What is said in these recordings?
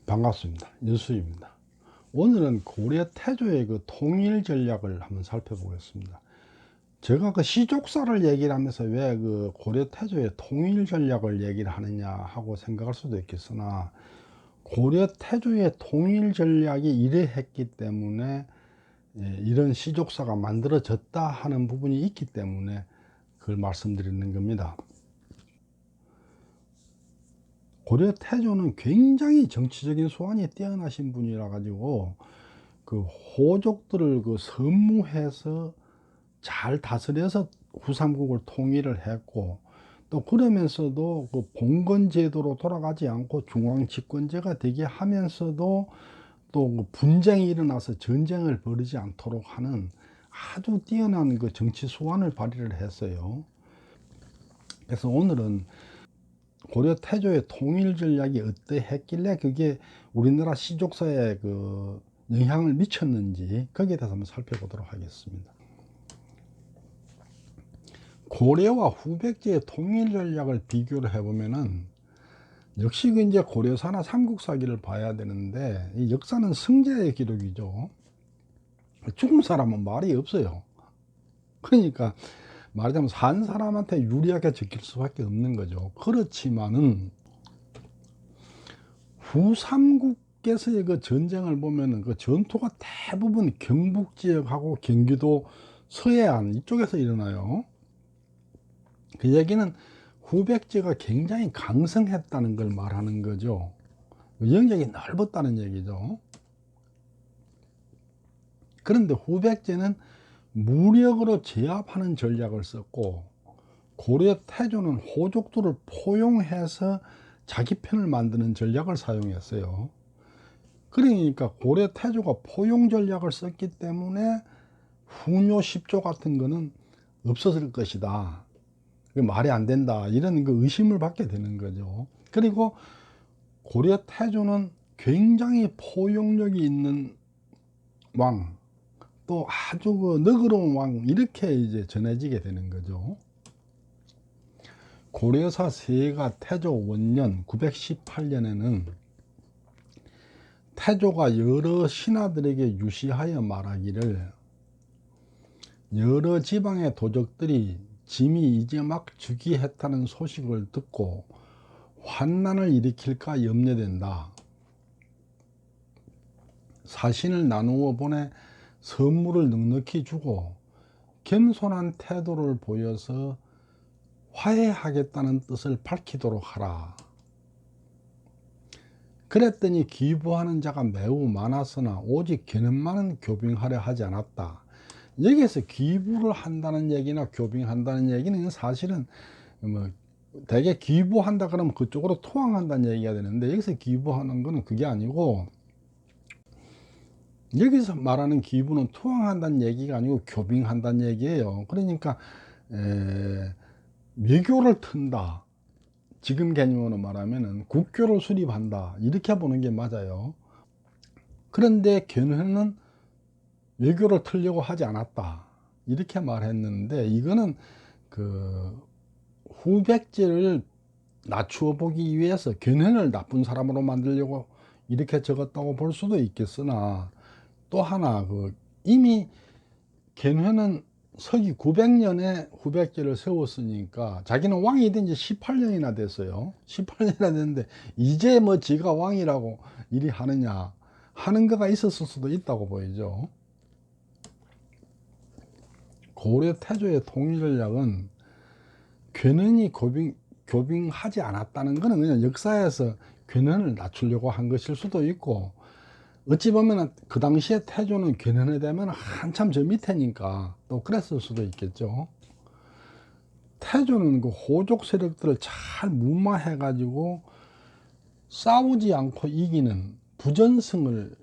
반갑습니다. 여수입니다. 오늘은 고려 태조의 그 통일 전략을 한번 살펴보겠습니다. 제가 그 시족사를 얘기를 하면서 왜 그 고려 태조의 통일 전략을 얘기를 하느냐 하고 생각할 수도 있겠으나, 고려 태조의 통일 전략이 이러했기 때문에 이런 시족사가 만들어졌다 하는 부분이 있기 때문에 그걸 말씀드리는 겁니다. 고려 태조는 굉장히 정치적인 소환이 뛰어나신 분이라 가지고 그 호족들을 그 선무해서 잘 다스려서 후삼국을 통일을 했고, 또 그러면서도 그 봉건 제도로 돌아가지 않고 중앙 집권제가 되게 하면서도 또 그 분쟁이 일어나서 전쟁을 벌이지 않도록 하는 아주 뛰어난 그 정치 소환을 발휘를 했어요. 그래서 오늘은 고려 태조의 통일 전략이 어떠했길래 그게 우리나라 시족사에 그 영향을 미쳤는지 거기에 대해서 한번 살펴보도록 하겠습니다. 고려와 후백제의 통일 전략을 비교를 해보면은 역시 그 이제 고려사나 삼국사기를 봐야 되는데, 이 역사는 승자의 기록이죠. 죽은 사람은 말이 없어요. 그러니까 말하자면 산 사람한테 유리하게 적힐 수밖에 없는 거죠. 그렇지만은 후삼국에서의 그 전쟁을 보면은 그 전투가 대부분 경북 지역하고 경기도 서해안 이쪽에서 일어나요. 그 얘기는 후백제가 굉장히 강성했다는 걸 말하는 거죠. 영역이 넓었다는 얘기죠. 그런데 후백제는 무력으로 제압하는 전략을 썼고, 고려 태조는 호족들을 포용해서 자기 편을 만드는 전략을 사용했어요. 그러니까 고려 태조가 포용 전략을 썼기 때문에 훈요 10조 같은 거는 없었을 것이다, 말이 안 된다, 이런 그 의심을 받게 되는 거죠. 그리고 고려 태조는 굉장히 포용력이 있는 왕, 또 아주 그 너그러운 왕, 이렇게 이제 전해지게 되는 거죠. 고려사 세가 태조 원년 918년에는 태조가 여러 신하들에게 유시하여 말하기를, 여러 지방의 도적들이 짐이 이제 막 즉위했다는 소식을 듣고 환난을 일으킬까 염려된다. 사신을 나누어 보내 선물을 넉넉히 주고 겸손한 태도를 보여서 화해하겠다는 뜻을 밝히도록 하라. 그랬더니 기부하는 자가 매우 많았으나 오직 견해만은 교빙하려 하지 않았다. 여기에서 기부를 한다는 얘기나 교빙한다는 얘기는 사실은 뭐 대개 기부한다 그러면 그쪽으로 투항한다는 얘기가 되는데, 여기서 기부하는 거는 그게 아니고, 여기서 말하는 기부는 투항한다는 얘기가 아니고 교빙한다는 얘기예요. 그러니까 외교를 튼다, 지금 개념으로 말하면은 국교를 수립한다, 이렇게 보는 게 맞아요. 그런데 견해는 외교를 틀려고 하지 않았다, 이렇게 말했는데, 이거는 그 후백제를 낮추어 보기 위해서 견해를 나쁜 사람으로 만들려고 이렇게 적었다고 볼 수도 있겠으나, 또 하나 그 이미 견해는 서기 900년에 후백제를 세웠으니까 자기는 왕이 된 지 18년이나 됐어요. 18년이나 됐는데 이제 뭐 지가 왕이라고 이리 하느냐 하는 거가 있었을 수도 있다고 보이죠. 고려 태조의 통일 전략은 견해이 교빙하지 않았다는 것은 그냥 역사에서 견해를 낮추려고 한 것일 수도 있고, 어찌 보면 그 당시에 태조는 견해에 대면 한참 저 밑에니까 또 그랬을 수도 있겠죠. 태조는 그 호족 세력들을 잘 무마해 가지고 싸우지 않고 이기는 부전승을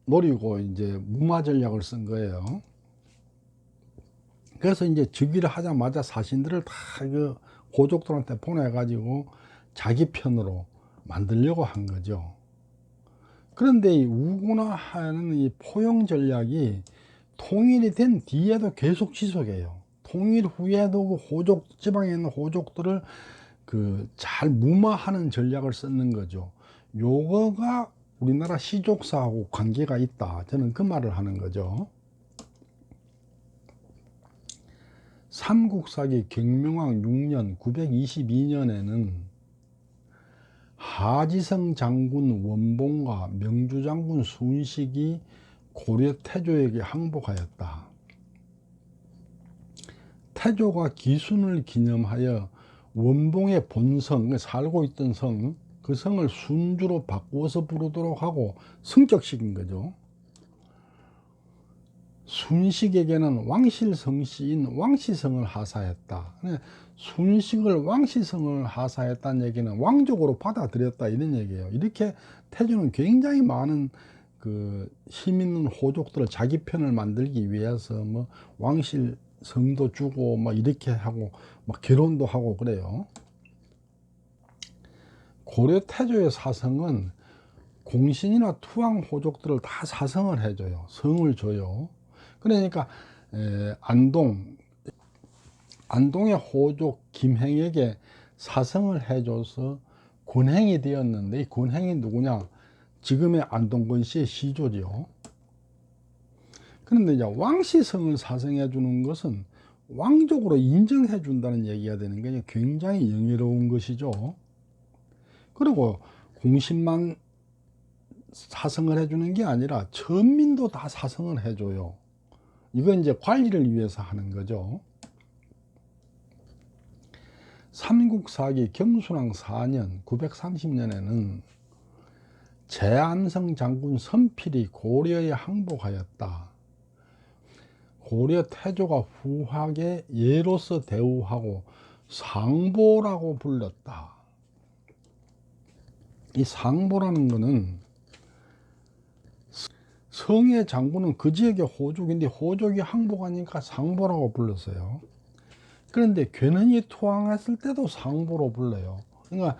노리고 이제 무마 전략을 쓴 거예요. 그래서 이제 즉위를 하자마자 사신들을 다 그 호족들한테 보내 가지고 자기 편으로 만들려고 한 거죠. 그런데 이 우군화하는 이 포용 전략이 통일이 된 뒤에도 계속 지속해요. 통일 후에도 그 호족, 지방에 있는 호족들을 그 잘 무마하는 전략을 쓰는 거죠. 요거가 우리나라 시족사하고 관계가 있다. 저는 그 말을 하는 거죠. 삼국사기 경명왕 6년 922년에는 하지성 장군 원봉과 명주 장군 순식이 고려 태조에게 항복하였다. 태조가 기순을 기념하여 원봉의 본성, 살고 있던 성, 그 성을 순주로 바꾸어서 부르도록 하고 승격시킨 거죠. 순식에게는 왕실성씨인 왕시성을 하사했다. 순식을 왕시성을 하사했다는 얘기는 왕족으로 받아들였다 이런 얘기예요. 이렇게 태조는 굉장히 많은 그 힘 있는 호족들을 자기 편을 만들기 위해서 뭐 왕실성도 주고 막 이렇게 하고 막 결혼도 하고 그래요. 고려 태조의 사성은 공신이나 투항 호족들을 다 사성을 해줘요. 성을 줘요. 그러니까 안동의 호족 김행에게 사성을 해줘서 권행이 되었는데, 이 권행이 누구냐? 지금의 안동권 씨의 시조죠. 그런데 이제 왕시성을 사성해 주는 것은 왕족으로 인정해 준다는 얘기가 되는 게 굉장히 영예로운 것이죠. 그리고 공신만 사성을 해주는 게 아니라 천민도 다 사성을 해줘요. 이건 이제 관리를 위해서 하는 거죠. 삼국사기 경순왕 4년 930년에는 제안성 장군 선필이 고려에 항복하였다. 고려 태조가 후하게 예로서 대우하고 상보라고 불렀다. 이 상보라는 거는 성의 장군은 그 지역의 호족인데 호족이 항복하니까 상보라고 불렀어요. 그런데 괜은이 투항했을 때도 상보로 불러요. 그러니까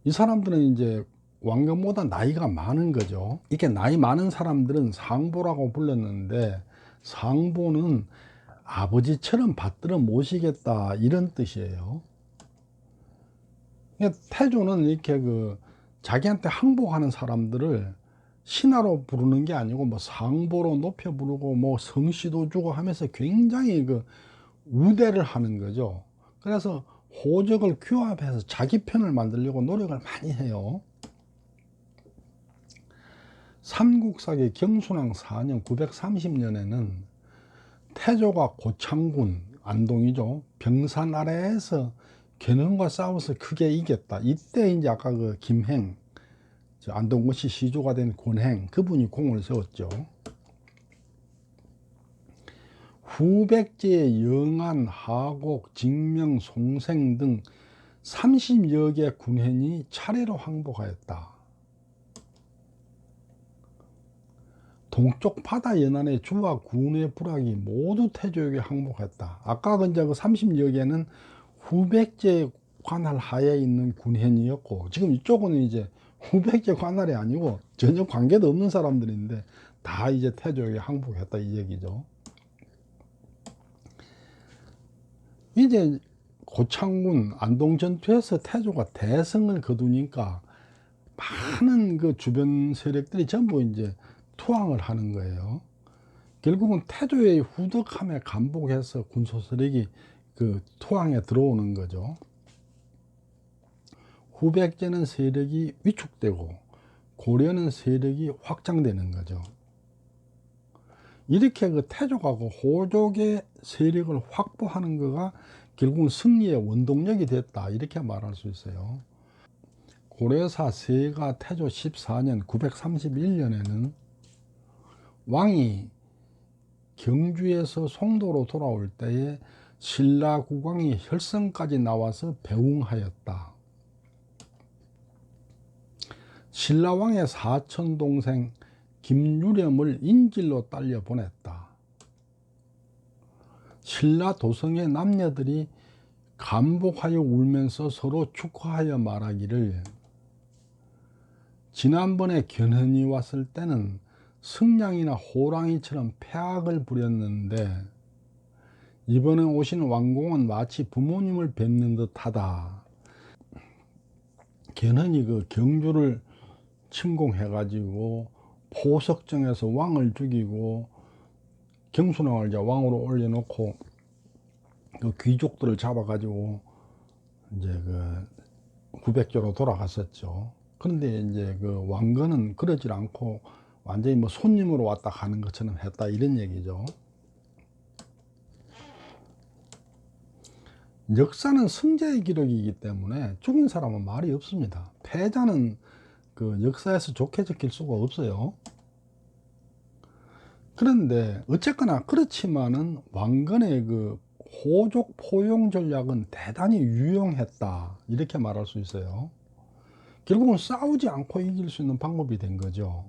이 사람들은 이제 왕건보다 나이가 많은 거죠. 이렇게 나이 많은 사람들은 상보라고 불렀는데, 상보는 아버지처럼 받들어 모시겠다 이런 뜻이에요. 그러니까 태조는 이렇게 자기한테 항복하는 사람들을 신하로 부르는 게 아니고 뭐 상보로 높여 부르고 뭐 성씨도 주고 하면서 굉장히 우대를 하는 거죠. 그래서 호적을 규합해서 자기 편을 만들려고 노력을 많이 해요. 삼국사기 경순왕 4년 930년에는 태조가 고창군, 안동이죠, 병산 아래에서 견훤과 싸워서 크게 이겼다. 이때 이제 아까 김행, 안동고시 시조가 된 권행, 그분이 공을 세웠죠. 후백제, 영안, 하곡, 직명, 송생 등 30여 개 군현이 차례로 항복하였다. 동쪽 바다 연안의 주와 군의 부락이 모두 태조에게 항복했다. 아까 이제 30여 개는 후백제 관할 하에 있는 군현이었고, 지금 이쪽은 이제 후백제 관할이 아니고 전혀 관계도 없는 사람들인데 다 이제 태조에게 항복했다 이 얘기죠. 이제 고창군 안동전투에서 태조가 대성을 거두니까 많은 주변 세력들이 전부 이제 투항을 하는 거예요. 결국은 태조의 후덕함에 감복해서 군소 세력이 투항에 들어오는 거죠. 후백제는 세력이 위축되고 고려는 세력이 확장되는 거죠. 이렇게 태조가 호족의 세력을 확보하는 거가 결국은 승리의 원동력이 됐다 이렇게 말할 수 있어요. 고려사 세가 태조 14년 931년에는 왕이 경주에서 송도로 돌아올 때에 신라 국왕이 혈성까지 나와서 배웅하였다. 신라왕의 사촌 동생 김유렴을 인질로 딸려 보냈다. 신라 도성의 남녀들이 감복하여 울면서 서로 축하하여 말하기를, 지난번에 견훤이 왔을 때는 승냥이나 호랑이처럼 패악을 부렸는데 이번에 오신 왕공은 마치 부모님을 뵙는 듯하다. 견훤이 경주를 침공해 가지고 포석정에서 왕을 죽이고 경순왕을 이제 왕으로 올려놓고 그 귀족들을 잡아 가지고 이제 그 구백조로 돌아갔었죠. 그런데 이제 그 왕건은 그러질 않고 완전히 뭐 손님으로 왔다 가는 것처럼 했다, 이런 얘기죠. 역사는 승자의 기록이기 때문에 죽인 사람은 말이 없습니다. 패자는 그 역사에서 좋게 적힐 수가 없어요. 그런데 어쨌거나 그렇지만은 왕건의 그 호족 포용 전략은 대단히 유용했다, 이렇게 말할 수 있어요. 결국은 싸우지 않고 이길 수 있는 방법이 된 거죠.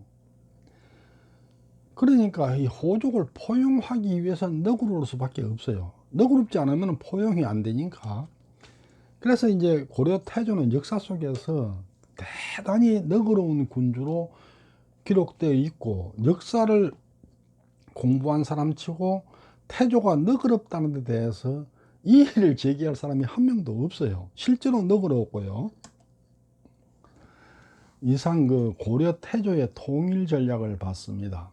그러니까 이 호족을 포용하기 위해서는 너그러울 수밖에 없어요. 너그럽지 않으면 포용이 안 되니까. 그래서 이제 고려 태조는 역사 속에서 대단히 너그러운 군주로 기록되어 있고, 역사를 공부한 사람치고 태조가 너그럽다는 데 대해서 이의를 제기할 사람이 한 명도 없어요. 실제로 너그러웠고요. 이상 그 고려 태조의 통일 전략을 봤습니다.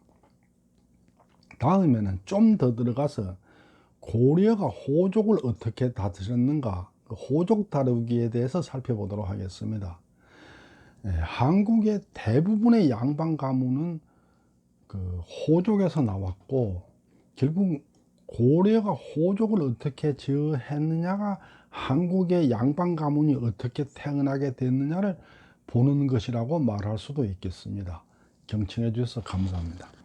다음에는 좀 더 들어가서 고려가 호족을 어떻게 다스렸는가, 그 호족 다루기에 대해서 살펴보도록 하겠습니다. 한국의 대부분의 양반 가문은 그 호족에서 나왔고, 결국 고려가 호족을 어떻게 제어했느냐가 한국의 양반 가문이 어떻게 태어나게 됐느냐를 보는 것이라고 말할 수도 있겠습니다. 경청해 주셔서 감사합니다.